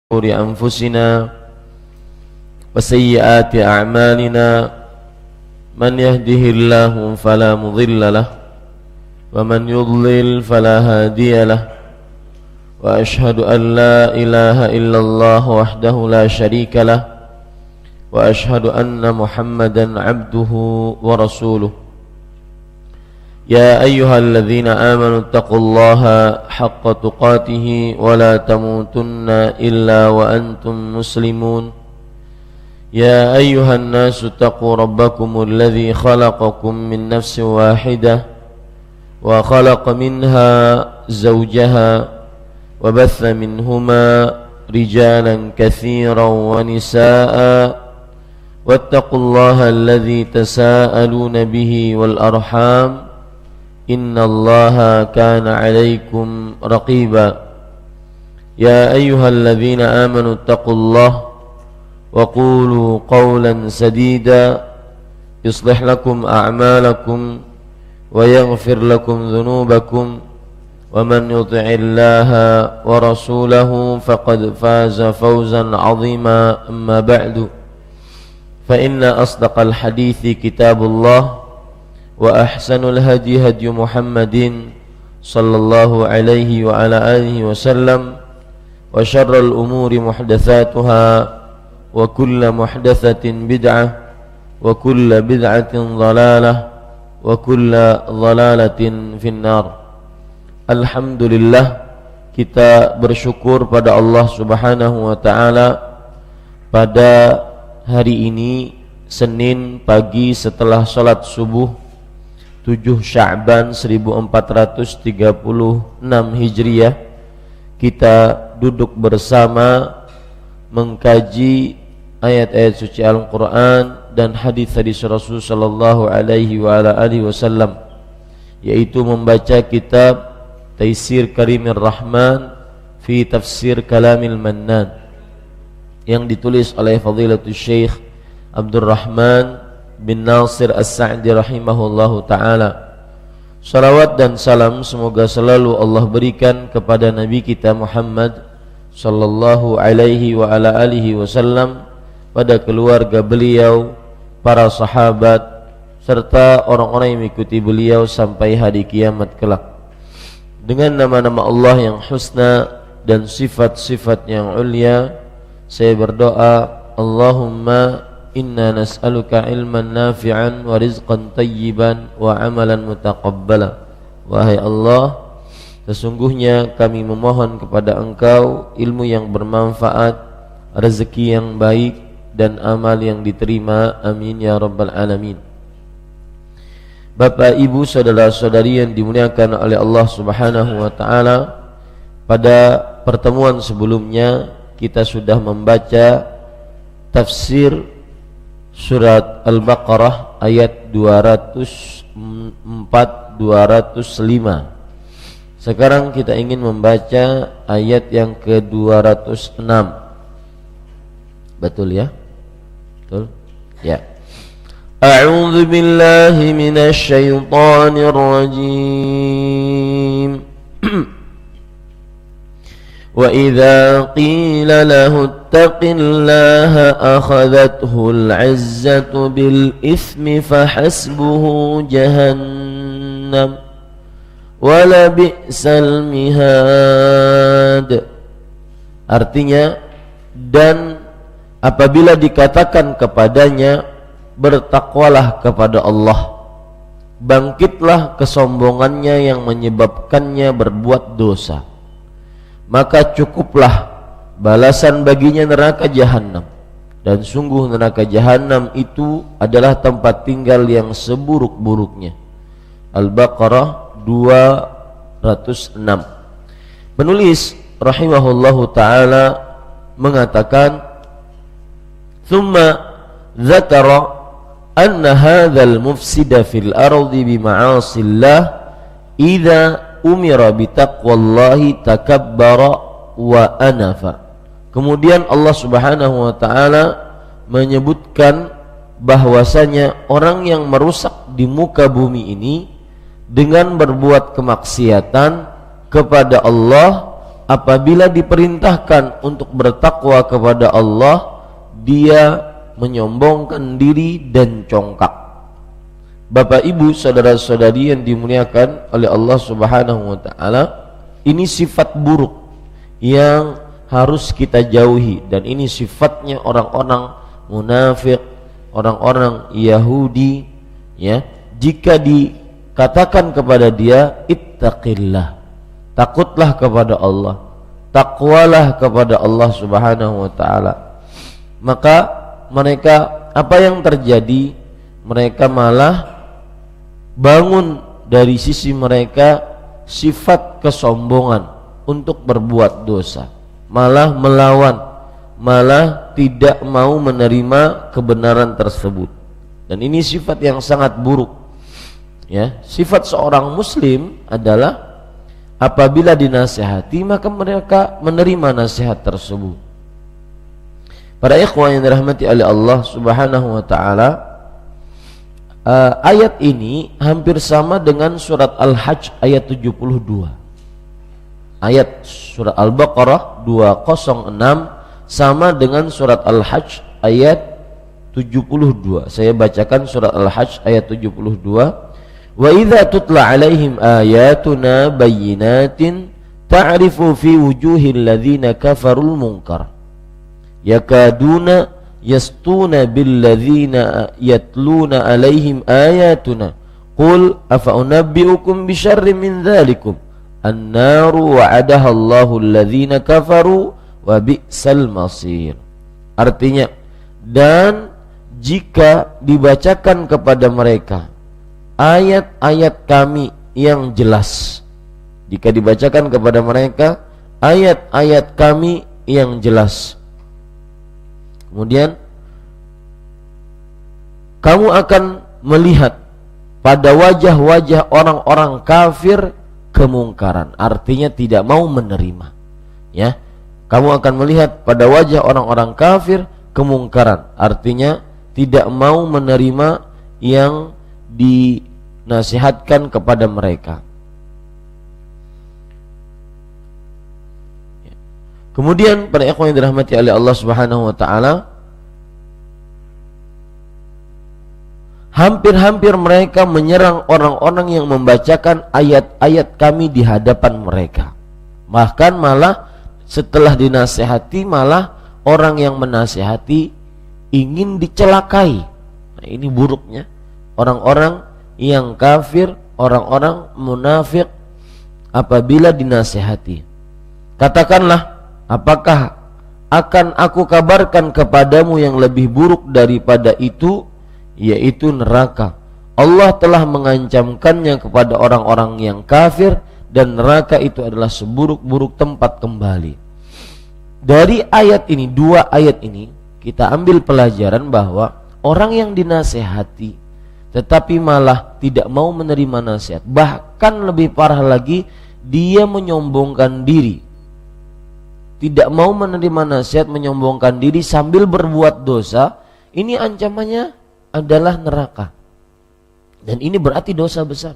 شرور أنفسنا وسيئات أعمالنا من يهده الله فلا مضل له ومن يضلل فلا هادي له وأشهد أن لا إله إلا الله وحده لا شريك له وأشهد أن محمدا عبده ورسوله يا أيها الذين آمنوا اتقوا الله حق تقاته ولا تموتن إلا وأنتم مسلمون يا أيها الناس اتقوا ربكم الذي خلقكم من نفس واحدة وخلق منها زوجها وبث منهما رجالا كثيرا ونساء واتقوا الله الذي تساءلون به والأرحام إن الله كان عليكم رقيبا يا أيها الذين آمنوا اتقوا الله وقولوا قولا سديدا يصلح لكم أعمالكم ويغفر لكم ذنوبكم ومن يطع الله ورسوله فقد فاز فوزا عظيما أما بعد فإن أصدق الحديث كتاب الله وأحسن الهدي هدي محمد صلى الله عليه وعلى آله وسلم وشر الأمور محدثاتها وكل محدثة بدعة وكل بدعة ضلالة وكل ضلالة في النار. Alhamdulillah, kita bersyukur pada Allah Subhanahu wa taala pada hari ini Senin pagi setelah salat subuh 7 Sya'ban 1436 Hijriah, kita duduk bersama mengkaji ayat-ayat suci Al-Quran dan hadis-hadis Rasul sallallahu alaihi wa ala alihi wasallam, yaitu membaca kitab Taisir Karimir Rahman fi Tafsir Kalamil Mannan yang ditulis oleh Fadilatul Syekh Abdurrahman bin Nasir As-Sa'di rahimahullahu ta'ala. Salawat dan salam semoga selalu Allah berikan kepada Nabi kita Muhammad sallallahu alaihi wa ala alihi wasallam, pada keluarga beliau, para sahabat, serta orang-orang yang mengikuti beliau sampai hari kiamat kelak. Dengan nama-nama Allah yang husna dan sifat-sifat yang ulia, saya berdoa, Allahumma inna nas'aluka ilman nafi'an wa rizqan tayyiban wa amalan mutaqabbala. Wahai Allah, sesungguhnya kami memohon kepada Engkau ilmu yang bermanfaat, rezeki yang baik, dan amal yang diterima. Amin ya rabbal alamin. Bapak, Ibu, saudara-saudari yang dimuliakan oleh Allah Subhanahu wa taala, pada pertemuan sebelumnya kita sudah membaca tafsir surat Al-Baqarah ayat 204-205. Sekarang kita ingin membaca ayat yang ke-206. Betul ya? Betul? Ya. A'udzu billahi minasy syaithanir rajim. Wa idza qila lahu ittaqillaha akhadhathu al-'izzatu bil ithmi fahasbuhu jahannam wa la bi'sal mihad. Artinya, dan apabila dikatakan kepadanya, bertakwalah kepada Allah, bangkitlah kesombongannya yang menyebabkannya berbuat dosa, maka cukuplah balasan baginya neraka jahanam, dan sungguh neraka jahanam itu adalah tempat tinggal yang seburuk-buruknya. Al-Baqarah 206. Penulis rahimahullahu ta'ala mengatakan, thumma dzakara anna hadzal mufsida fil ardi bi ma'asillah idza umira bi taqwallahi takabbara wa anafa. Kemudian Allah Subhanahu wa taala menyebutkan bahwasanya orang yang merusak di muka bumi ini dengan berbuat kemaksiatan kepada Allah, apabila diperintahkan untuk bertakwa kepada Allah, dia menyombongkan diri dan congkak. Bapak Ibu, saudara-saudari yang dimuliakan oleh Allah Subhanahu wa taala, ini sifat buruk yang harus kita jauhi, dan ini sifatnya orang-orang munafik, orang-orang Yahudi, ya. Jika dikatakan kepada dia ittaqillah, takutlah kepada Allah, takwalah kepada Allah Subhanahu wa taala, maka mereka, apa yang terjadi? Mereka malah bangun dari sisi mereka sifat kesombongan untuk berbuat dosa, malah melawan, malah tidak mau menerima kebenaran tersebut. Dan ini sifat yang sangat buruk, ya. Sifat seorang muslim adalah apabila dinasihati maka mereka menerima nasihat tersebut. Para ikhwan yang dirahmati oleh Allah Subhanahu wa taala, ayat ini hampir sama dengan surat Al-Hajj ayat 72. Ayat surat Al-Baqarah 206 sama dengan surat Al-Hajj ayat 72. Saya bacakan surat Al-Hajj ayat 72. Wa idza tutla alaihim ayatuna bayyinatin ta'rifu fi wujuhil ladzina kafarul munkar yakaduna yastuna billadzina yatluna alaihim ayatuna qul afa unabbiukum bisyarrin min dzalikum an-naru wa'adaha Allahu alladzina kafaru wa bi'sal masir. Artinya, dan jika dibacakan kepada mereka ayat-ayat kami yang jelas, jika dibacakan kepada mereka ayat-ayat kami yang jelas, kemudian kamu akan melihat pada wajah-wajah orang-orang kafir kemungkaran, artinya tidak mau menerima, ya. Kamu akan melihat pada wajah orang-orang kafir kemungkaran, artinya tidak mau menerima yang dinasihatkan kepada mereka. Kemudian para ikhwan yang dirahmati oleh Allah Subhanahu wa taala, hampir-hampir mereka menyerang orang-orang yang membacakan ayat-ayat kami di hadapan mereka. Bahkan malah setelah dinasihati, malah orang yang menasihati ingin dicelakai. Nah, ini buruknya orang-orang yang kafir, orang-orang munafik apabila dinasihati. Katakanlah, apakah akan aku kabarkan kepadamu yang lebih buruk daripada itu, yaitu neraka. Allah telah mengancamkannya kepada orang-orang yang kafir, dan neraka itu adalah seburuk-buruk tempat kembali. Dari ayat ini, dua ayat ini, kita ambil pelajaran bahwa orang yang dinasehati tetapi malah tidak mau menerima nasihat, bahkan lebih parah lagi, dia menyombongkan diri, tidak mau menerima nasihat, menyombongkan diri sambil berbuat dosa, ini ancamannya adalah neraka. Dan ini berarti dosa besar.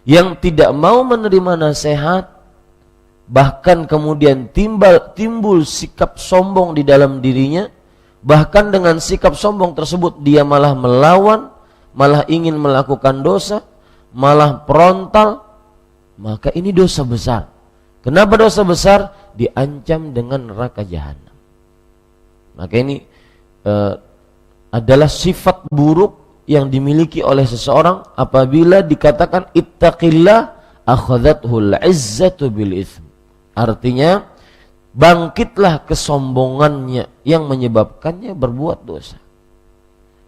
Yang tidak mau menerima nasihat, bahkan kemudian timbul sikap sombong di dalam dirinya, bahkan dengan sikap sombong tersebut dia malah melawan, malah ingin melakukan dosa, malah frontal, maka ini dosa besar. Kenapa dosa besar? Diancam dengan neraka jahanam. Maka ini adalah sifat buruk yang dimiliki oleh seseorang apabila dikatakan ittaqillah akhadhathul izzatu bil itsm. Artinya bangkitlah kesombongannya yang menyebabkannya berbuat dosa.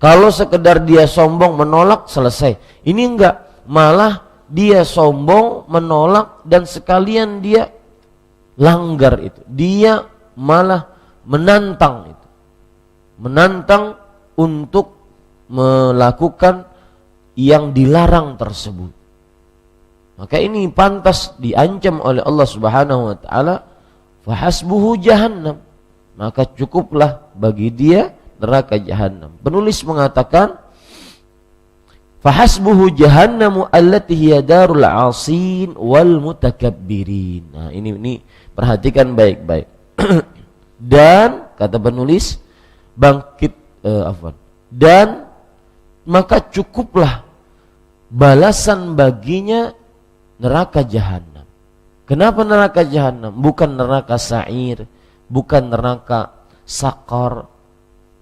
Kalau sekedar dia sombong menolak, selesai. Ini enggak, malah dia sombong menolak dan sekalian dia langgar itu. Dia malah menantang itu. Menantang untuk melakukan yang dilarang tersebut. Maka ini pantas diancam oleh Allah Subhanahu wa taala, fahasbuhu jahannam. Maka cukuplah bagi dia neraka jahanam. Penulis mengatakan fahasbuhu jahannamu allati hiya darul 'asin wal mutakabbirin. Nah, ini Perhatikan baik-baik. Dan kata penulis dan maka cukuplah balasan baginya neraka jahanam. Kenapa neraka jahanam? Bukan neraka sa'ir, bukan neraka sakor.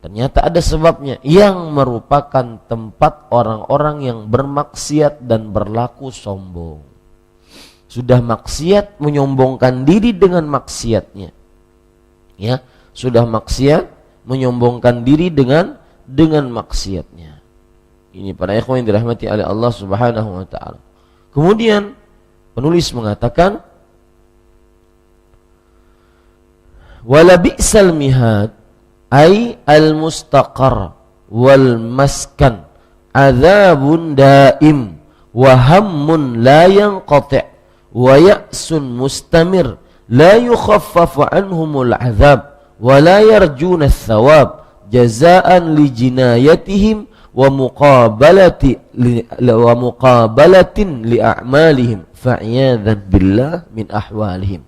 Ternyata ada sebabnya, yang merupakan tempat orang-orang yang bermaksiat dan berlaku sombong. Sudah maksiat, menyombongkan diri dengan maksiatnya. Ya, sudah maksiat, menyombongkan diri dengan maksiatnya. Ini para ikhwan yang dirahmati oleh Allah Subhanahu wa taala. Kemudian penulis mengatakan, wala bi'sal mihad ay al-mustaqar wal maskan adzabun daim wa hammun la yanqati' wa ya'sun mustamir la yukhaffafu anhumul azab wa la yarjuna ath-thawab jazaan li jinayatihim wa muqabalatin li a'malihim fa'iyadhan billah min ahwalihim.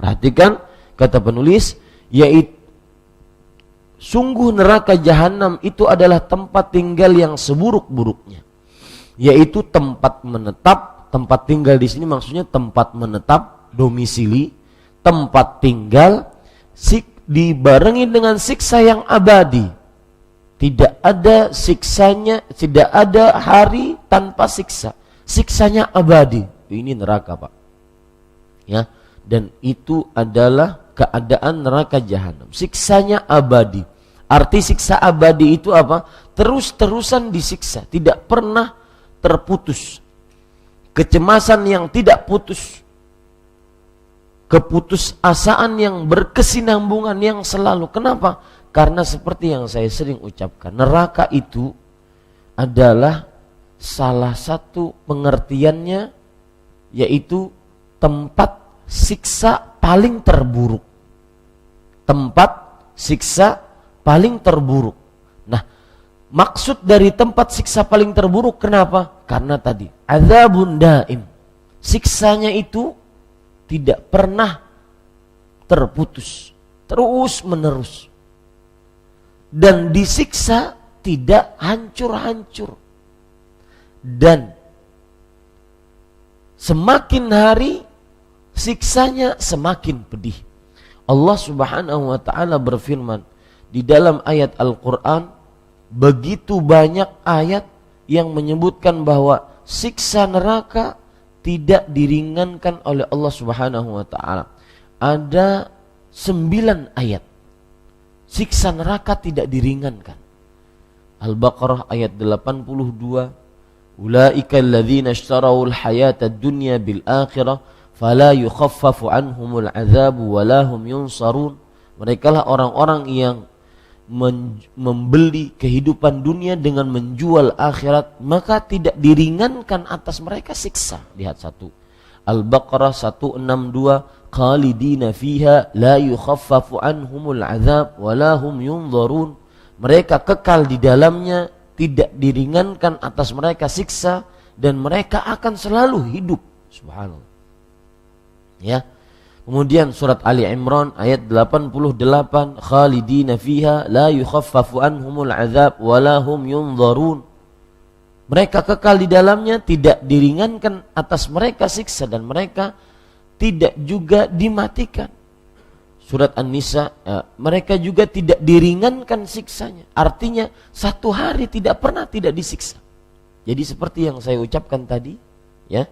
Perhatikan kata penulis, yaitu sungguh neraka jahanam itu adalah tempat tinggal yang seburuk-buruknya, yaitu tempat menetap. Tempat tinggal di sini maksudnya tempat menetap, domisili, tempat tinggal dibarengi dengan siksa yang abadi. Tidak ada siksanya, tidak ada hari tanpa siksa. Siksanya abadi. Ini neraka, Pak. Ya, dan itu adalah keadaan neraka jahanam. Siksanya abadi. Arti siksa abadi itu apa? Terus-terusan disiksa, tidak pernah terputus. Kecemasan yang tidak putus, keputusasaan yang berkesinambungan yang selalu. Kenapa? Karena seperti yang saya sering ucapkan, neraka itu adalah salah satu pengertiannya, yaitu tempat siksa paling terburuk. Tempat siksa paling terburuk. Nah, maksud dari tempat siksa paling terburuk kenapa? Karena tadi azabun daim, siksanya itu tidak pernah terputus, terus menerus, dan disiksa tidak hancur-hancur, dan semakin hari siksanya semakin pedih. Allah Subhanahu wa taala berfirman di dalam ayat Al-Qur'an, begitu banyak ayat yang menyebutkan bahwa siksa neraka tidak diringankan oleh Allah Subhanahu wa taala. Ada 9 ayat siksa neraka tidak diringankan. Al-Baqarah ayat 82, ulaika alladzina ishtarawul hayatad dunya bil akhirah fala yukhaffafu anhumul adzabu wa lahum yunsarun. Merekalah orang-orang yang membeli kehidupan dunia dengan menjual akhirat, maka tidak diringankan atas mereka siksa. Lihat 1 Al-Baqarah 162, khalidina fiha la yukhaffafu anhumul azab wa lahum yunzarun. Mereka kekal di dalamnya, tidak diringankan atas mereka siksa, dan mereka akan selalu hidup. Subhanallah. Ya. Kemudian surat Ali Imran ayat 88, khalidina fiha la yukhaffafu anhumul azab wa lahum yunzarun. Mereka kekal di dalamnya, tidak diringankan atas mereka siksa, dan mereka tidak juga dimatikan. Surat An-Nisa, mereka juga tidak diringankan siksanya. Artinya 1 hari tidak pernah tidak disiksa. Jadi seperti yang saya ucapkan tadi, ya.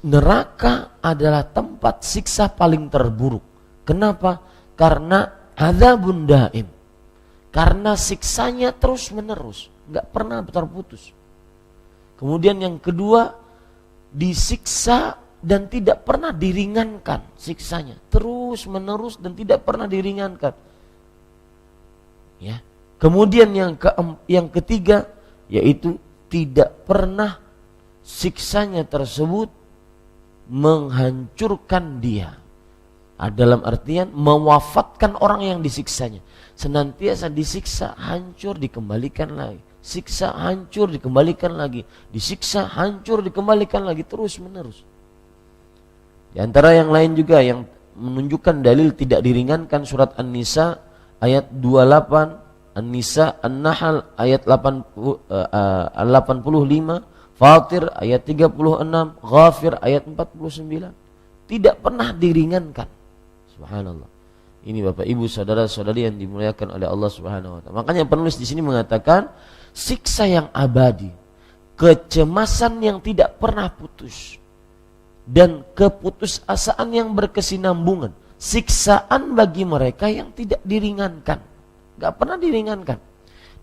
Neraka adalah tempat siksa paling terburuk. Kenapa? Karena azabun daim. Karena siksanya terus menerus, nggak pernah terputus. Kemudian yang kedua, disiksa dan tidak pernah diringankan siksanya, terus menerus dan tidak pernah diringankan. Ya. Kemudian yang ketiga, yaitu tidak pernah siksanya tersebut menghancurkan dia. Dalam artian mewafatkan orang yang disiksanya. Senantiasa disiksa, hancur, dikembalikan lagi. Siksa, hancur, dikembalikan lagi. Disiksa, hancur, dikembalikan lagi, terus menerus. Di antara yang lain juga yang menunjukkan dalil tidak diringankan surat An-Nisa ayat 28, An-Nisa, An-Nahl ayat 85, Fatir ayat 36, Ghafir ayat 49. Tidak pernah diringankan. Subhanallah. Ini Bapak Ibu saudara-saudari yang dimuliakan oleh Allah Subhanahu wa taala. Makanya penulis di sini mengatakan siksa yang abadi, kecemasan yang tidak pernah putus, dan keputusasaan yang berkesinambungan, siksaan bagi mereka yang tidak diringankan, gak pernah diringankan.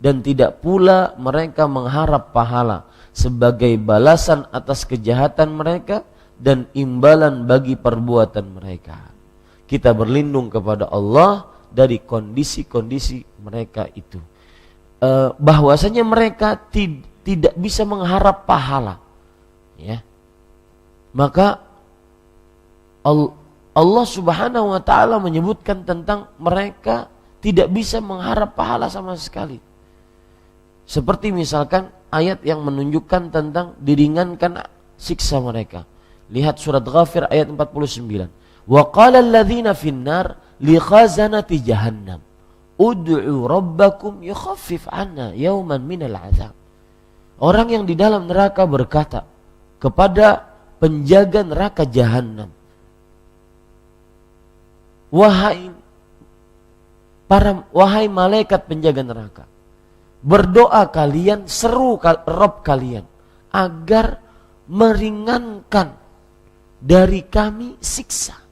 Dan tidak pula mereka mengharap pahala sebagai balasan atas kejahatan mereka dan imbalan bagi perbuatan mereka. Kita berlindung kepada Allah dari kondisi-kondisi mereka itu. Bahwasanya mereka tidak bisa mengharap pahala, ya. Maka Allah Subhanahu wa taala menyebutkan tentang mereka tidak bisa mengharap pahala sama sekali. Seperti misalkan ayat yang menunjukkan tentang diringankan siksa mereka. Lihat surat Ghafir ayat 49. Wa qala alladhina finnar li khazanati jahannam ud'u rabbakum yukhaffif 'anna yawman minal 'adzab. Orang yang di dalam neraka berkata kepada penjaga neraka jahanam, wahai malaikat penjaga neraka, berdoa kalian, seru Rabb kalian agar meringankan dari kami siksa.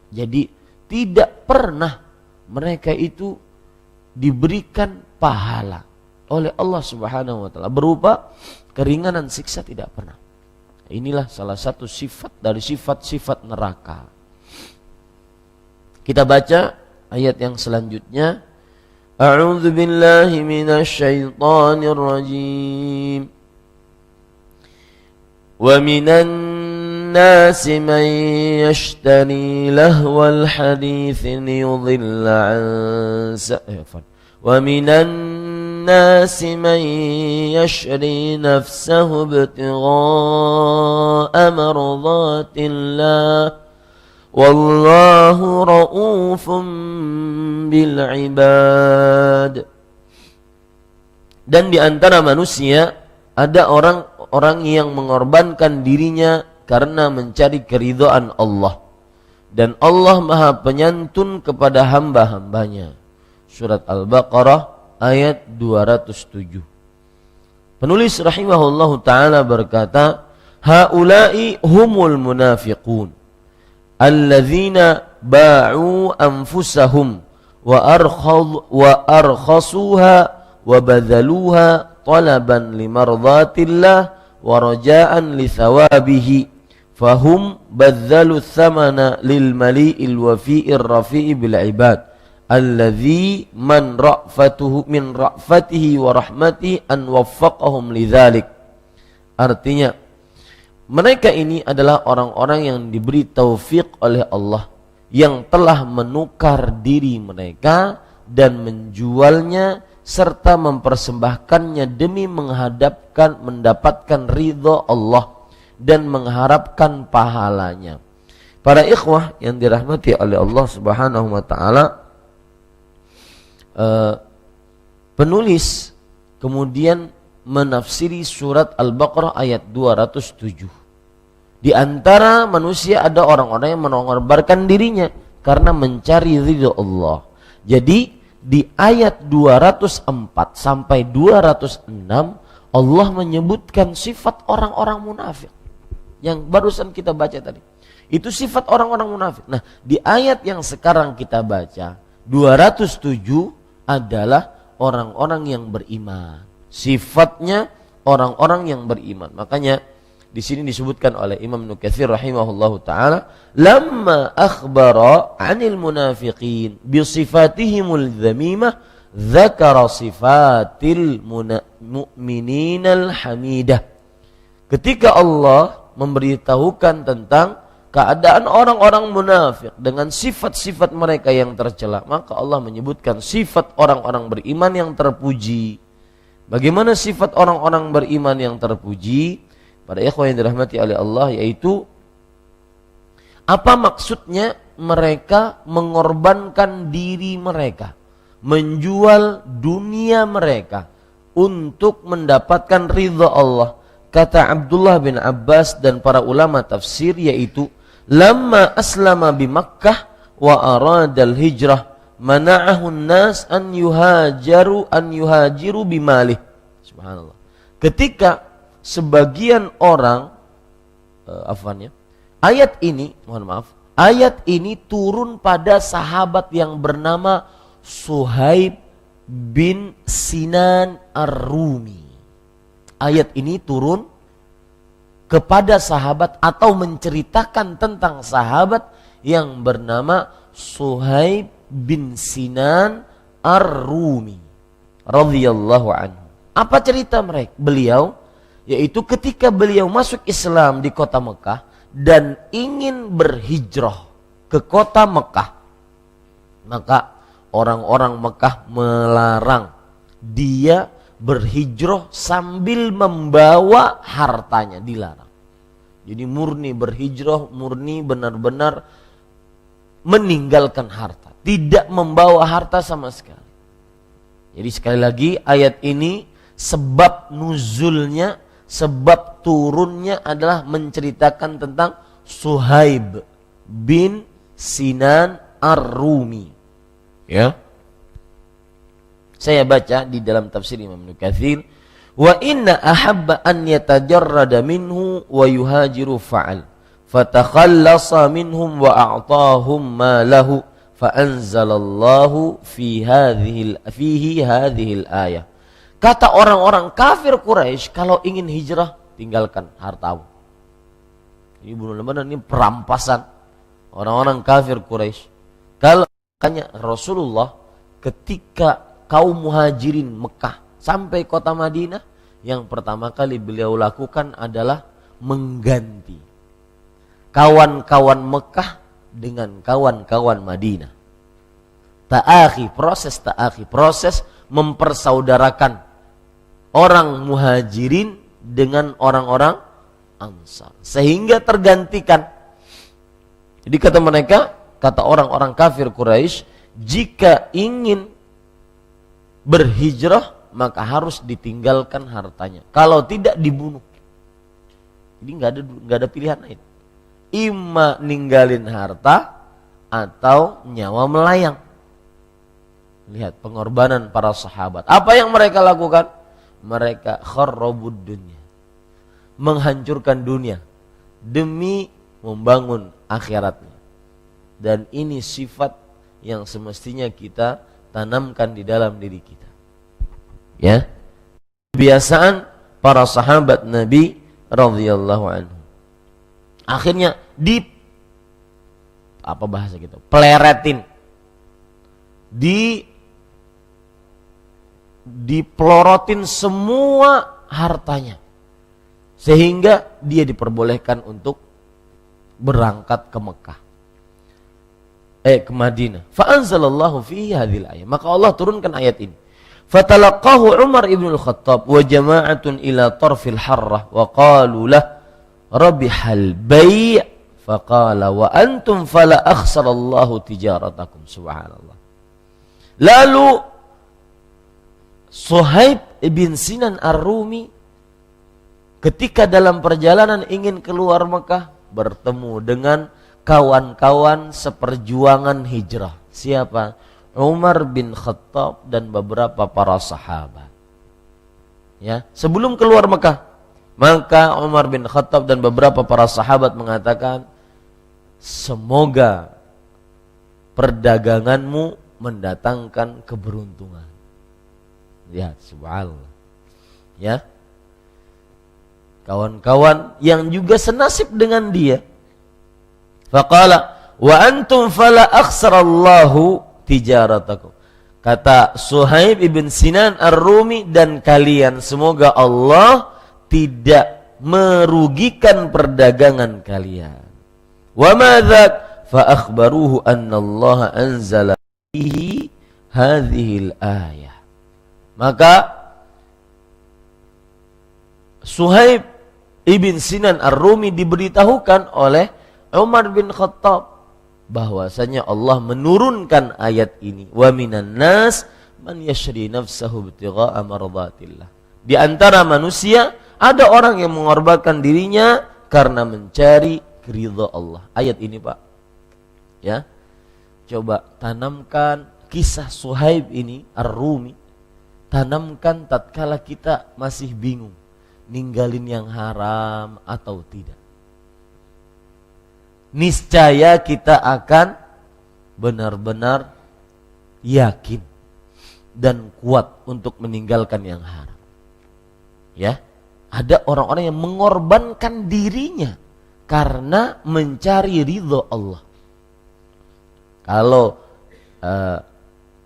Jadi tidak pernah mereka itu diberikan pahala oleh Allah Subhanahu wa taala berupa keringanan siksa, tidak pernah. Inilah salah satu sifat dari sifat-sifat neraka. Kita baca ayat yang selanjutnya. A'udzu billahi minasyaitonir rajim. Wa minan nasi man yashtari lahwal hadits liyudilla an sa'ifan. Wa minan nasi man yashri nafsahu ibtigha'a mardatillah. Wallahu ra'ufun bil ibad. Dan di antara manusia ada orang yang mengorbankan dirinya karena mencari keridhaan Allah, dan Allah Maha Penyantun kepada hamba-hambanya. Surat Al-Baqarah ayat 207. Penulis rahimahullahu taala berkata, haula'i humul munafiqun alladzina ba'u anfusahum wa arkhasuha wa badzaluha talaban limardatillah wa raja'an li thawabihi fahum badzalu thamana lil mali'il wafi'ir rafi'i bil ibad alladzi man ra'fatuhu min ra'fatihi wa rahmatihi an waffaqahum lidzalik. Artinya, mereka ini adalah orang-orang yang diberi taufik oleh Allah, yang telah menukar diri mereka dan menjualnya serta mempersembahkannya demi mendapatkan ridha Allah dan mengharapkan pahalanya. Para ikhwah yang dirahmati oleh Allah Subhanahu wa taala, penulis kemudian menafsiri surat Al-Baqarah ayat 207. Di antara manusia ada orang-orang yang mengorbankan dirinya karena mencari ridha Allah. Jadi di ayat 204 sampai 206 Allah menyebutkan sifat orang-orang munafik yang barusan kita baca tadi. Itu sifat orang-orang munafik. Nah, di ayat yang sekarang kita baca 207 adalah orang-orang yang beriman. Sifatnya orang-orang yang beriman. Makanya di sini disebutkan oleh Imam Ibnu Katsir rahimahullahu taala, lamma akhbara 'anil munafiqin bi sifatihimul dzamimah dzakara sifatil mu'mininal hamidah. Ketika Allah memberitahukan tentang keadaan orang-orang munafik dengan sifat-sifat mereka yang tercela, maka Allah menyebutkan sifat orang-orang beriman yang terpuji. Bagaimana sifat orang-orang beriman yang terpuji? Pada ikhwan yang dirahmati oleh Allah, yaitu apa maksudnya mereka mengorbankan diri mereka, menjual dunia mereka untuk mendapatkan ridha Allah. Kata Abdullah bin Abbas dan para ulama tafsir, yaitu lamma aslama bi Makkah wa aradal hijrah mana'ahu an-nas an yuhajiru bimalih. Subhanallah. Ketika sebagian orang ayat ini turun pada sahabat yang bernama Suhaib bin Sinan Ar-Rumi. Ayat ini turun kepada sahabat atau menceritakan tentang sahabat yang bernama Suhaib bin Sinan Ar-Rumi radhiyallahu anhu. Apa cerita mereka? Beliau, yaitu ketika beliau masuk Islam di kota Mekah dan ingin berhijrah ke kota Mekah, maka orang-orang Mekah melarang dia berhijrah sambil membawa hartanya, dilarang. Jadi murni berhijrah, murni benar-benar meninggalkan harta, tidak membawa harta sama sekali. Jadi sekali lagi ayat ini sebab nuzulnya, sebab turunnya adalah menceritakan tentang Suhaib bin Sinan Ar-Rumi. Ya. Saya baca di dalam tafsir Imam Ibnu Katsir, wa inna ahabba an yatajarrada minhu wa yuhajiru fa'al fatakhallasa minhum wa a'tahum ma lahu fa anzalallahu fihi hadhihi al-ayah. Kata orang-orang kafir Quraisy, kalau ingin hijrah tinggalkan hartamu. Ini benar-benar ini perampasan orang-orang kafir Quraisy. Kalau makanya Rasulullah ketika kaum muhajirin Mekah sampai kota Madinah, yang pertama kali beliau lakukan adalah mengganti kawan-kawan Mekah dengan kawan-kawan Madinah. Proses mempersaudarakan orang muhajirin dengan orang-orang Ansar, sehingga tergantikan. Jadi kata mereka, kata orang-orang kafir Quraisy, jika ingin berhijrah maka harus ditinggalkan hartanya, kalau tidak dibunuh. Jadi nggak ada pilihan lain, imma ninggalin harta atau nyawa melayang. Lihat pengorbanan para sahabat. Apa yang mereka lakukan? Mereka kharrabud dunya, menghancurkan dunia demi membangun akhiratnya. Dan ini sifat yang semestinya kita tanamkan di dalam diri kita. Ya. Kebiasaan para sahabat Nabi radhiyallahu anhu. Akhirnya peleretin, dipelorotin semua hartanya, sehingga dia diperbolehkan untuk berangkat ke Mekah, ke Madinah. Fa anzalallahu fihi hadhil ayat. Maka Allah turunkan ayat ini. Fatalaqahu Umar ibn al-Khattab wa jama'atun ila tarfil harrah wa qalu lah rabihal bai' faqala wa antum fala akhsarallahu tijaratakum. Subhanallah. Lalu Suhaib ibn Sinan Ar-Rumi ketika dalam perjalanan ingin keluar Mekah bertemu dengan kawan-kawan seperjuangan hijrah. Siapa? Umar bin Khattab dan beberapa para sahabat. Ya, sebelum keluar Mekah, maka Umar bin Khattab dan beberapa para sahabat mengatakan, semoga perdaganganmu mendatangkan keberuntungan. Lihat, subhanallah. Ya. Kawan-kawan yang juga senasib dengan dia. Faqala wa antum fala akhsarallahu tijaratakum. Kata Suhaib ibn Sinan Ar-Rumi, dan kalian semoga Allah tidak merugikan perdagangan kalian. Wa madzak fa akhbaruhu anna Allah anzala fihi hadhil ayah. Maka Suhaib ibn Sinan Ar-Rumi diberitahukan oleh Umar bin Khattab bahwasanya Allah menurunkan ayat ini. Wa minan nas man yashri nafsahu ibtigha'a mardatillah. Di antara manusia ada orang yang mengorbankan dirinya karena mencari ridha Allah. Ayat ini, Pak. Ya. Coba tanamkan kisah Suhaib ini, Ar-Rumi. Tanamkan tatkala kita masih bingung ninggalin yang haram atau tidak. Niscaya kita akan benar-benar yakin dan kuat untuk meninggalkan yang haram. Ya, ada orang-orang yang mengorbankan dirinya karena mencari ridho Allah. Kalau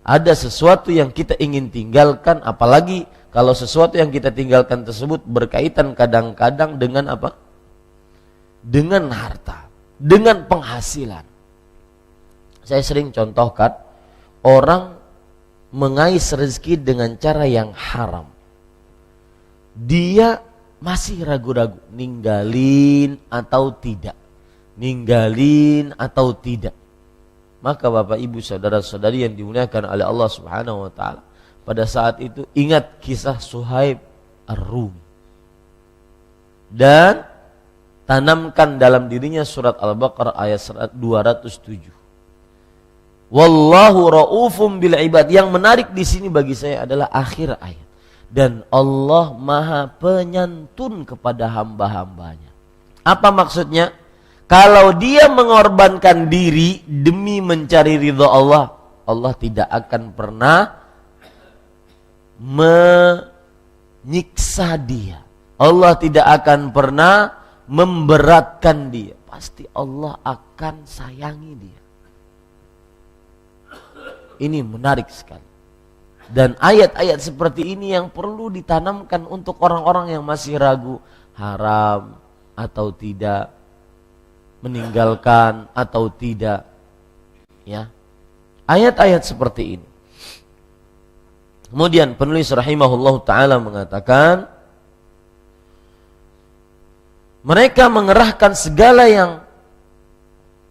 ada sesuatu yang kita ingin tinggalkan, apalagi kalau sesuatu yang kita tinggalkan tersebut berkaitan kadang-kadang dengan apa? Dengan harta, dengan penghasilan. Saya sering contohkan, orang mengais rezeki dengan cara yang haram. Dia masih ragu-ragu, ninggalin atau tidak. Ninggalin atau tidak. Maka Bapak Ibu saudara-saudari yang dimuliakan oleh Allah Subhanahu wa taala, pada saat itu ingat kisah Suhaib Ar-Rumi. Dan tanamkan dalam dirinya surat Al-Baqarah ayat 207. Wallahu raufum bil ibad. Yang menarik di sini bagi saya adalah akhir ayat. Dan Allah Maha Penyantun kepada hamba-hambanya. Apa maksudnya? Kalau dia mengorbankan diri demi mencari ridha Allah, Allah tidak akan pernah menyiksa dia. Allah tidak akan pernah memberatkan dia. Pasti Allah akan sayangi dia. Ini menarik sekali. Dan ayat-ayat seperti ini yang perlu ditanamkan untuk orang-orang yang masih ragu haram atau tidak, meninggalkan atau tidak, ya. Ayat-ayat seperti ini. Kemudian penulis rahimahullah ta'ala mengatakan, mereka mengerahkan segala yang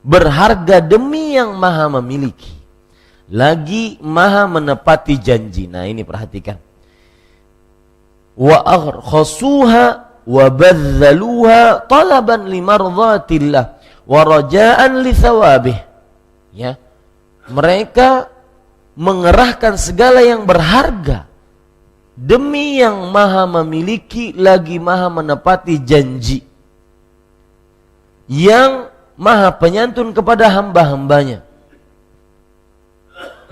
berharga demi yang maha memiliki, lagi maha menepati janji. Nah ini perhatikan. Wa aghkhasuha wa badzaluha talaban limardhatillah wa raja'an li thawabih. Ya. Mereka mengerahkan segala yang berharga demi yang maha memiliki, lagi maha menepati janji, yang maha penyantun kepada hamba-hambanya,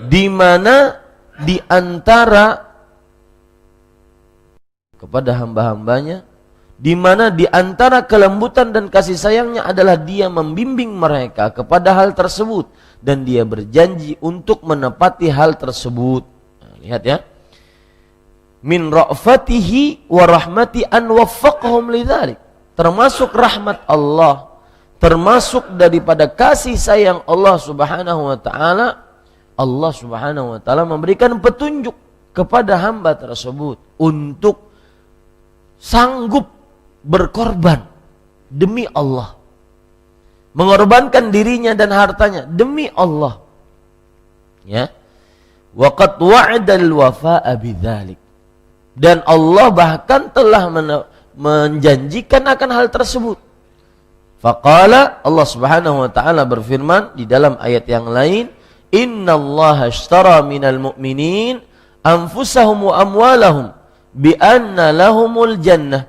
di mana di antara kepada hamba-hambanya, di mana di antara kelembutan dan kasih sayangnya adalah dia membimbing mereka kepada hal tersebut dan dia berjanji untuk menepati hal tersebut. Nah, lihat ya. Min ra'fatihi wa rahmati an waffaqahum lidzalik. Termasuk rahmat Allah, termasuk daripada kasih sayang Allah Subhanahu wa taala, Allah Subhanahu wa taala memberikan petunjuk kepada hamba tersebut untuk sanggup berkorban demi Allah, mengorbankan dirinya dan hartanya demi Allah. Ya. Wa qad wa'adal wafa'a bidzalik. Dan Allah bahkan telah menjanjikan akan hal tersebut. Faqala, Allah Subhanahu wa taala berfirman di dalam ayat yang lain, innallaha ashtara minal mu'minin anfusahum wa amwalahum bi anna lahumul jannah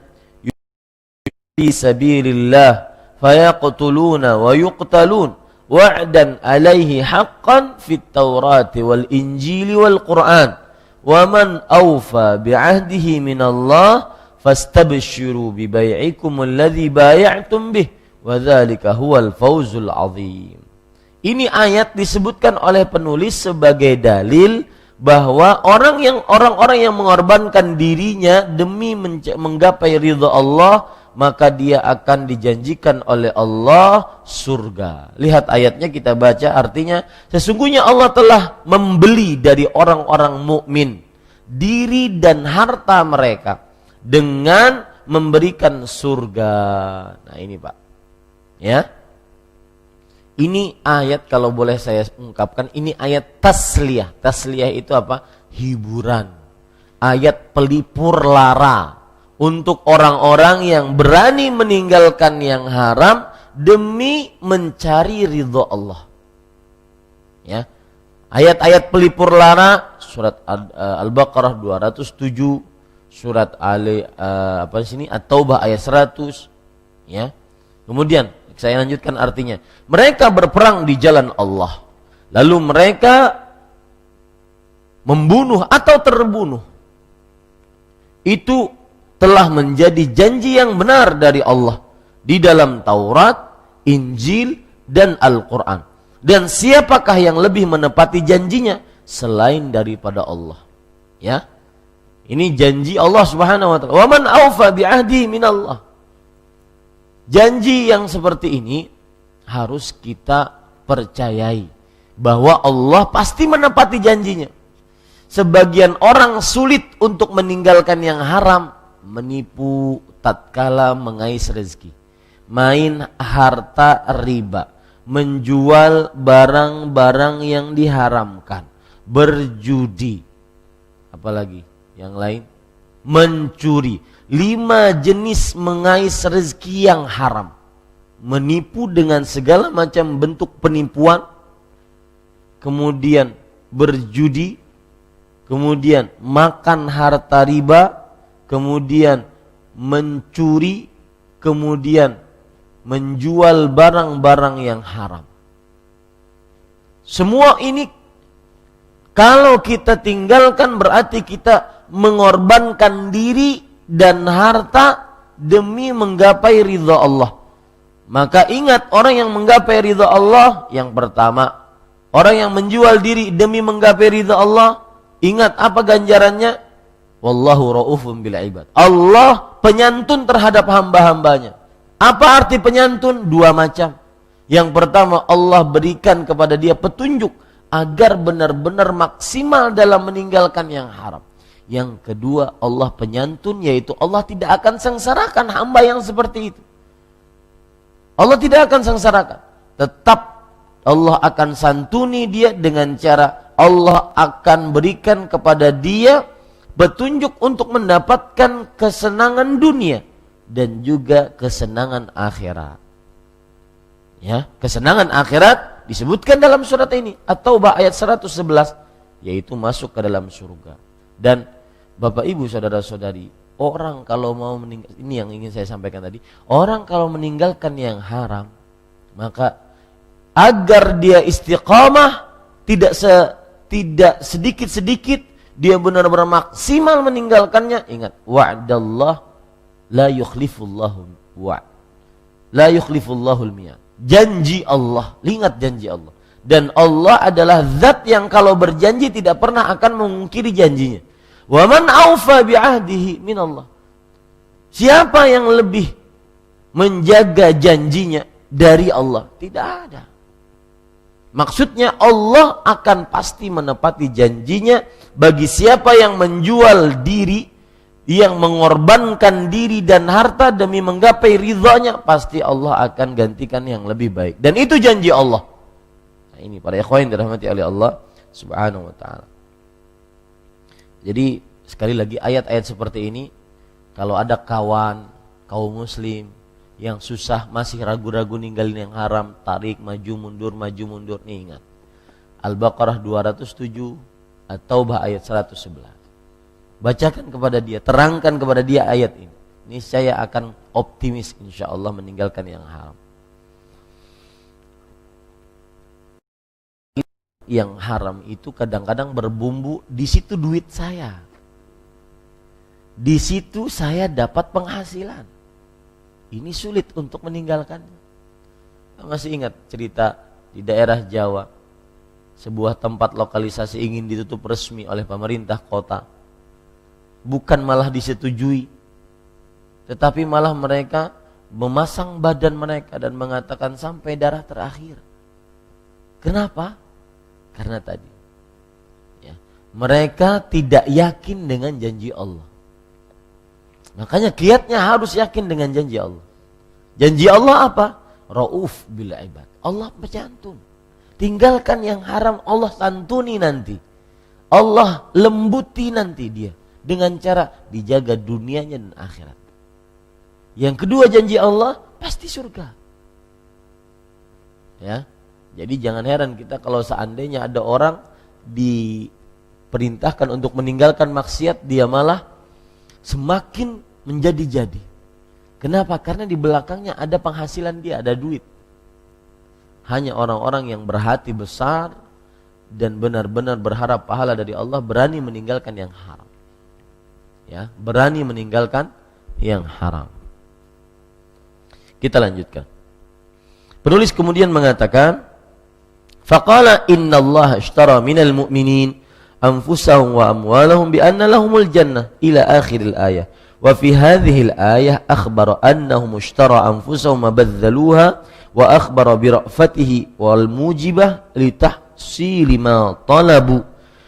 fi sabilillah fayaqtuluna wa yuqtalun wa'dan alaihi haqqan fit taurati wal injili wal qur'an wa man awfa bi'ahdihi minallah fastabshiru bi bai'ikum alladhi bay'atum bih wa dzalika huwal fawzul 'adzim. Ini ayat disebutkan oleh penulis sebagai dalil bahwa orang-orang yang mengorbankan dirinya demi menggapai ridha Allah, maka dia akan dijanjikan oleh Allah surga. Lihat ayatnya, kita baca artinya, sesungguhnya Allah telah membeli dari orang-orang mukmin diri dan harta mereka dengan memberikan surga. Nah ini Pak, ya, Ini ayat, kalau boleh saya ungkapkan, ini ayat tasliyah. Tasliyah itu apa? Hiburan. Ayat pelipur lara untuk orang-orang yang berani meninggalkan yang haram demi mencari ridho Allah. Ya. Ayat-ayat pelipur lara surat Al-Baqarah 207, surat At-Taubah ayat 100, ya. Kemudian saya lanjutkan artinya. Mereka berperang di jalan Allah, lalu mereka membunuh atau terbunuh. Itu telah menjadi janji yang benar dari Allah di dalam Taurat, Injil, dan Al-Quran. Dan siapakah yang lebih menepati janjinya selain daripada Allah? Ya, ini janji Allah Subhanahu wa ta'ala. Wa man awfa bi'ahdi minallah. Janji yang seperti ini harus kita percayai bahwa Allah pasti menepati janjinya. Sebagian orang sulit untuk meninggalkan yang haram, menipu tatkala mengais rezeki, main harta riba, menjual barang-barang yang diharamkan, berjudi, apalagi yang lain, mencuri. 5 jenis mengais rezeki yang haram, menipu dengan segala macam bentuk penipuan, kemudian berjudi, kemudian makan harta riba, kemudian mencuri, kemudian menjual barang-barang yang haram. Semua ini kalau kita tinggalkan berarti kita mengorbankan diri dan harta demi menggapai ridha Allah. Maka ingat, orang yang menggapai ridha Allah, yang pertama, orang yang menjual diri demi menggapai ridha Allah, ingat apa ganjarannya? Wallahu ra'ufun bil ibad. Allah penyantun terhadap hamba-hambanya. Apa arti penyantun? 2 macam. Yang pertama, Allah berikan kepada dia petunjuk agar benar-benar maksimal dalam meninggalkan yang haram. Yang kedua, Allah penyantun, yaitu Allah tidak akan sengsarakan hamba yang seperti itu. Allah tidak akan sengsarakan. Tetap Allah akan santuni dia dengan cara Allah akan berikan kepada dia petunjuk untuk mendapatkan kesenangan dunia dan juga kesenangan akhirat. Ya, kesenangan akhirat disebutkan dalam surat ini, At-Taubah ayat 111, yaitu masuk ke dalam surga. Dan Bapak Ibu saudara-saudari, orang kalau mau meninggal, ini yang ingin saya sampaikan tadi, orang kalau meninggalkan yang haram, maka agar dia istiqamah, tidak sedikit-sedikit dia benar-benar maksimal meninggalkannya, ingat, wa'dallah la yukhlifullahu al-mi'ad. Janji Allah, ingat janji Allah. Dan Allah adalah zat yang kalau berjanji tidak pernah akan mengungkiri janjinya. Wa man awfa bi'ahdihi minallah. Siapa yang lebih menjaga janjinya dari Allah? Tidak ada. Maksudnya Allah akan pasti menepati janjinya bagi siapa yang menjual diri, yang mengorbankan diri dan harta demi menggapai ridhanya, pasti Allah akan gantikan yang lebih baik. Dan itu janji Allah. Nah, ini para ikhwan dirahmati oleh Allah Subhanahu wa ta'ala. Jadi sekali lagi, ayat-ayat seperti ini, kalau ada kaum muslim yang susah, masih ragu-ragu ninggalin yang haram, tarik, maju mundur, nih ingat. Al-Baqarah 207, At-Taubah ayat 111. Bacakan kepada dia, terangkan kepada dia ayat ini. Niscaya akan optimis insyaallah meninggalkan yang haram. Yang haram itu kadang-kadang berbumbu, di situ duit saya, di situ saya dapat penghasilan. Ini sulit untuk meninggalkannya. Masih ingat cerita di daerah Jawa, sebuah tempat lokalisasi ingin ditutup resmi oleh pemerintah kota. Bukan malah disetujui, tetapi malah mereka memasang badan mereka dan mengatakan sampai darah terakhir. Kenapa? Karena tadi, ya, mereka tidak yakin dengan janji Allah. Makanya kiatnya harus yakin dengan janji Allah. Janji Allah apa? Rauf bil ibad. Allah penyantun. Tinggalkan yang haram, Allah santuni nanti. Allah lembuti nanti dia dengan cara dijaga dunianya dan akhirat. Yang kedua janji Allah pasti surga. Ya. Jadi jangan heran kita kalau seandainya ada orang diperintahkan untuk meninggalkan maksiat, dia malah semakin menjadi-jadi. Kenapa? Karena di belakangnya ada penghasilan dia, ada duit. Hanya orang-orang yang berhati besar dan benar-benar berharap pahala dari Allah berani meninggalkan yang haram. Ya, berani meninggalkan yang haram. Kita lanjutkan. Penulis kemudian mengatakan, faqala innallaha ishtara minal mu'minin anfusahum wa amwalahum bi anna lahumul jannah ila akhiril ayah. Wa fi hadhil ayah akhbara annahum ishtara anfusahum wa badzaluha wa akhbara bi ra'fatihi wal mujibah li tahsili ma talabu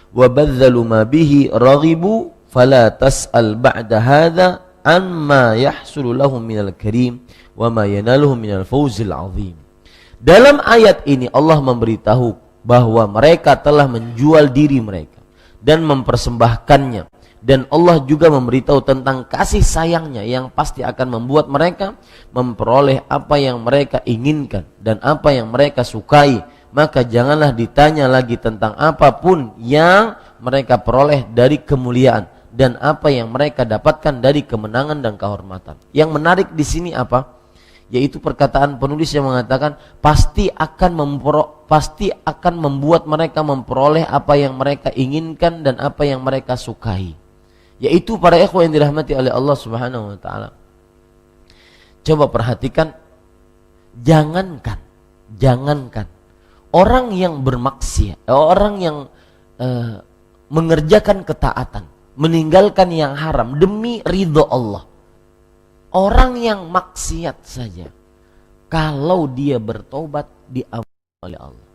wa badzalu ma bihi raghibu fala tas'al ba'da hadha amma yahsulu lahum minal karim wa ma yanaluhum minal fawzil azim. Dalam ayat ini Allah memberitahu bahwa mereka telah menjual diri mereka dan mempersembahkannya, dan Allah juga memberitahu tentang kasih sayangnya yang pasti akan membuat mereka memperoleh apa yang mereka inginkan dan apa yang mereka sukai. Maka janganlah ditanya lagi tentang apapun yang mereka peroleh dari kemuliaan dan apa yang mereka dapatkan dari kemenangan dan kehormatan. Yang menarik di sini apa? Yaitu perkataan penulis yang mengatakan pasti akan membuat mereka memperoleh apa yang mereka inginkan dan apa yang mereka sukai. Yaitu para ikhwan yang dirahmati oleh Allah Subhanahu wa taala. Coba perhatikan, jangankan orang yang bermaksiat, orang yang mengerjakan ketaatan, meninggalkan yang haram demi ridho Allah. Orang yang maksiat saja, kalau dia bertobat diampuni oleh Allah.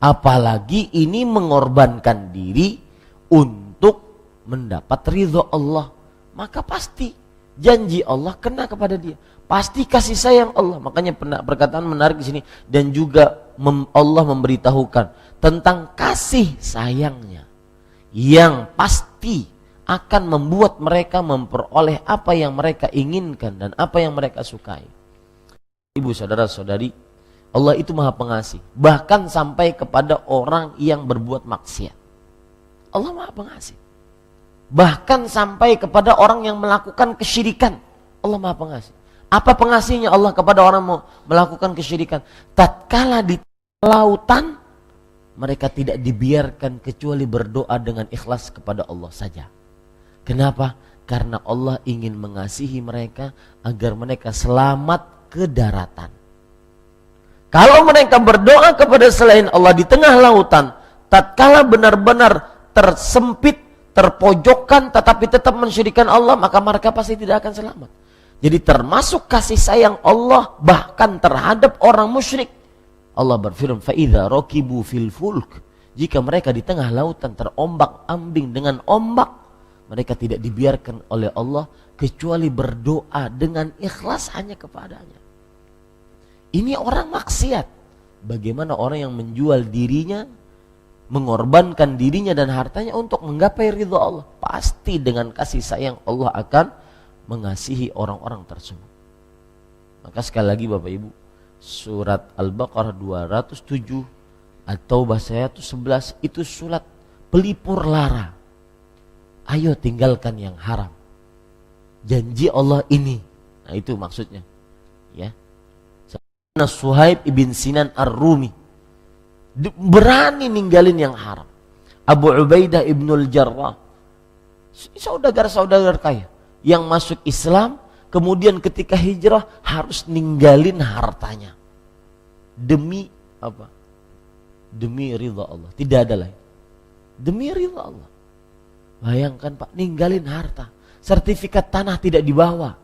Apalagi ini mengorbankan diri untuk mendapat ridho Allah, maka pasti janji Allah kena kepada dia. Pasti kasih sayang Allah. Makanya perkataan menarik di sini, dan juga Allah memberitahukan tentang kasih sayangnya yang pasti akan membuat mereka memperoleh apa yang mereka inginkan dan apa yang mereka sukai. Ibu saudara-saudari, Allah itu Maha Pengasih, bahkan sampai kepada orang yang berbuat maksiat. Allah Maha Pengasih. Bahkan sampai kepada orang yang melakukan kesyirikan, Allah Maha Pengasih. Apa pengasihnya Allah kepada orang yang melakukan kesyirikan? Tatkala di lautan, mereka tidak dibiarkan kecuali berdoa dengan ikhlas kepada Allah saja. Kenapa? Karena Allah ingin mengasihi mereka agar mereka selamat ke daratan. Kalau mereka berdoa kepada selain Allah di tengah lautan, tatkala benar-benar tersempit, terpojokkan, tetapi tetap mensyirikkan Allah, maka mereka pasti tidak akan selamat. Jadi termasuk kasih sayang Allah bahkan terhadap orang musyrik. Allah berfirman, فَإِذَا رَكِبُوا فِي الْفُلْكِ, jika mereka di tengah lautan terombak-ambing dengan ombak, mereka tidak dibiarkan oleh Allah kecuali berdoa dengan ikhlas hanya kepadanya. Ini orang maksiat. Bagaimana orang yang menjual dirinya, mengorbankan dirinya dan hartanya untuk menggapai ridha Allah? Pasti dengan kasih sayang Allah akan mengasihi orang-orang tersebut. Maka sekali lagi Bapak Ibu, surat Al-Baqarah 207 atau bahasa itu 11 itu surat pelipur lara. Ayo tinggalkan yang haram. Janji Allah ini. Nah itu maksudnya. Ya. Suhaib ibn Sinan Ar-Rumi berani ninggalin yang haram. Abu Ubaidah ibnul Jarrah, saudara-saudara kaya yang masuk Islam, kemudian ketika hijrah harus ninggalin hartanya. Demi apa? Demi ridha Allah. Tidak ada lain. Demi ridha Allah. Bayangkan Pak, ninggalin harta, sertifikat tanah tidak dibawa.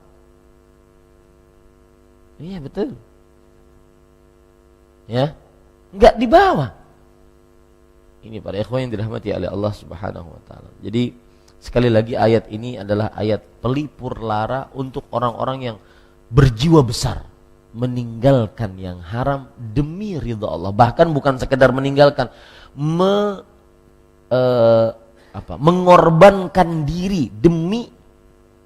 Iya betul. Ya, enggak dibawa. Ini para ikhwan yang dirahmati oleh Allah Subhanahu wa taala. Jadi sekali lagi ayat ini adalah ayat pelipur lara untuk orang-orang yang berjiwa besar, meninggalkan yang haram demi ridha Allah. Bahkan bukan sekedar meninggalkan, mengorbankan diri demi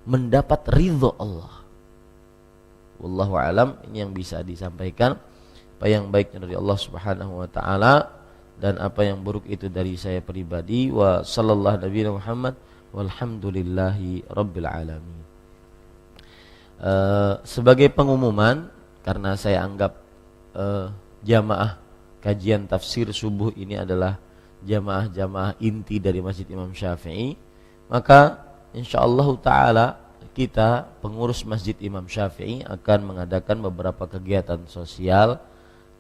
mendapat ridha Allah. Wallahu alam, ini yang bisa disampaikan. Apa yang baiknya dari Allah Subhanahu wa taala dan apa yang buruk itu dari saya pribadi. Wa sallallahu nabiyana Muhammad walhamdulillahi rabbil alamin. Sebagai pengumuman, karena saya anggap jamaah kajian tafsir subuh ini adalah jamaah-jamaah inti dari Masjid Imam Syafi'i, maka insyaallah taala kita pengurus Masjid Imam Syafi'i akan mengadakan beberapa kegiatan sosial,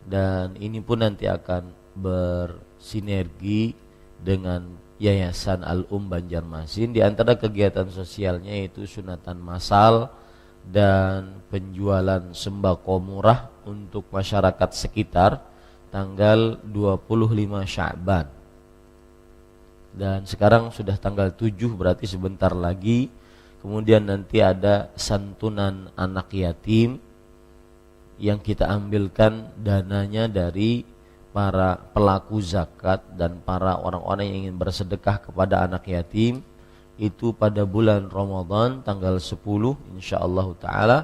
dan ini pun nanti akan bersinergi dengan Yayasan Al-Um Banjarmasin. Di antara kegiatan sosialnya yaitu sunatan massal dan penjualan sembako murah untuk masyarakat sekitar tanggal 25 Sya'ban. Dan sekarang sudah tanggal 7, berarti sebentar lagi. Kemudian nanti ada santunan anak yatim yang kita ambilkan dananya dari para pelaku zakat dan para orang-orang yang ingin bersedekah kepada anak yatim. Itu pada bulan Ramadan tanggal 10 insyaallah ta'ala.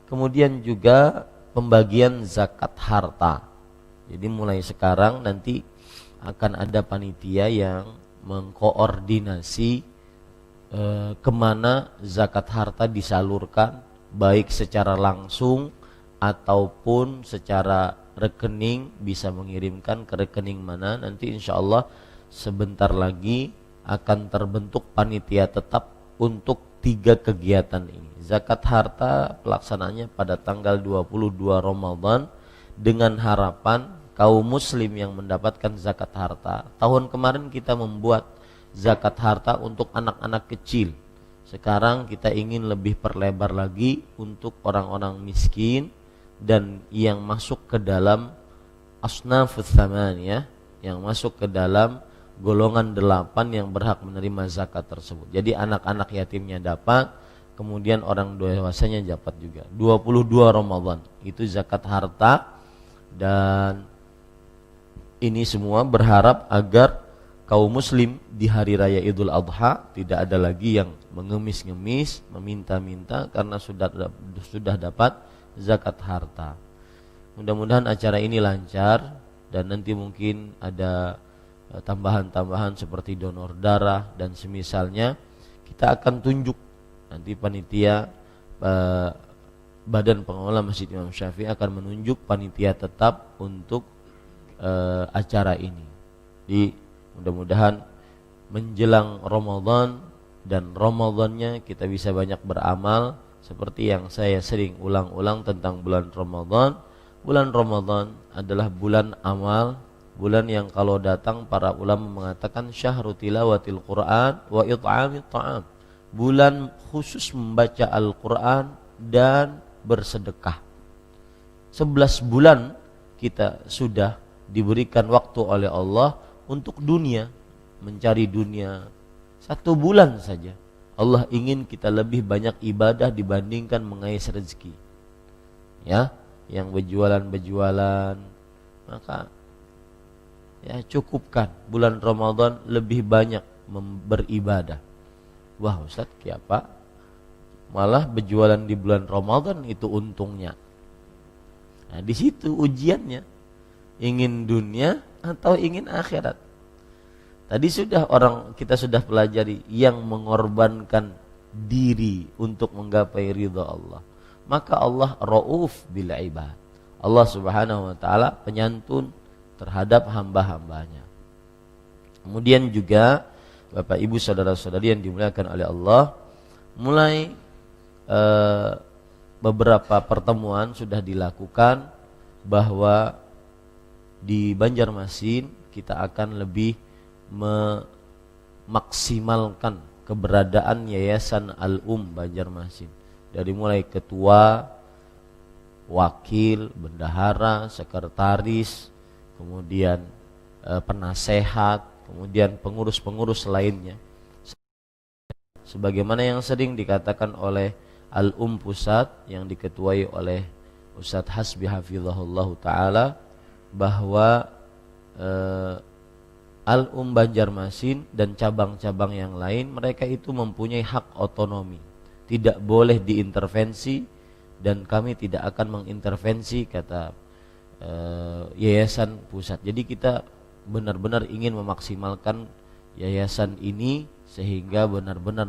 Kemudian juga pembagian zakat harta. Jadi mulai sekarang nanti akan ada panitia yang mengkoordinasi kemana zakat harta disalurkan, baik secara langsung ataupun secara rekening, bisa mengirimkan ke rekening mana. Nanti insyaallah sebentar lagi akan terbentuk panitia tetap untuk 3 kegiatan ini. Zakat harta pelaksanaannya pada tanggal 22 Ramadan dengan harapan kaum muslim yang mendapatkan zakat harta. Tahun kemarin kita membuat zakat harta untuk anak-anak kecil. Sekarang kita ingin lebih perlebar lagi untuk orang-orang miskin dan yang masuk ke dalam asnafus tsamaniyah, yang masuk ke dalam golongan 8 yang berhak menerima zakat tersebut. Jadi anak-anak yatimnya dapat, kemudian orang dewasanya dapat juga. 22 Ramadan itu zakat harta, dan ini semua berharap agar kaum muslim di hari raya Idul Adha tidak ada lagi yang mengemis-ngemis, meminta-minta karena sudah dapat zakat harta. Mudah-mudahan acara ini lancar, dan nanti mungkin ada tambahan-tambahan seperti donor darah dan semisalnya. Kita akan tunjuk nanti panitia, Badan Pengelola Masjid Imam Syafi'i akan menunjuk panitia tetap untuk acara ini. Di mudah-mudahan menjelang Ramadan dan Ramadannya kita bisa banyak beramal, seperti yang saya sering ulang-ulang tentang bulan Ramadan. Bulan Ramadan adalah bulan amal, bulan yang kalau datang para ulama mengatakan syahru tilawatil Quran wa it'amit ta'am, bulan khusus membaca Al-Quran dan bersedekah. 11 bulan kita sudah diberikan waktu oleh Allah untuk dunia, mencari dunia. 1 bulan saja Allah ingin kita lebih banyak ibadah dibandingkan mengais rezeki. Ya, yang berjualan, maka ya cukupkan bulan Ramadan lebih banyak beribadah. Wah Ustaz, kenapa malah berjualan di bulan Ramadan itu untungnya? Nah, di situ ujiannya. Ingin dunia atau ingin akhirat? Tadi kita sudah pelajari yang mengorbankan diri untuk menggapai ridha Allah. Maka Allah Rauf bil ibad. Allah Subhanahu wa taala penyantun terhadap hamba-hambanya. Kemudian juga Bapak Ibu saudara-saudari yang dimuliakan oleh Allah, mulai beberapa pertemuan sudah dilakukan bahwa di Banjarmasin kita akan lebih memaksimalkan keberadaan Yayasan Al-Um Banjarmasin, dari mulai ketua, wakil, bendahara, sekretaris, kemudian penasehat, kemudian pengurus-pengurus lainnya. Sebagaimana yang sering dikatakan oleh Al-Um Pusat yang diketuai oleh Ustadz Hasbi hafizahullah taala bahwa Banjarmasin dan cabang-cabang yang lain mereka itu mempunyai hak otonomi, tidak boleh diintervensi dan kami tidak akan mengintervensi, kata yayasan pusat. Jadi kita benar-benar ingin memaksimalkan yayasan ini sehingga benar-benar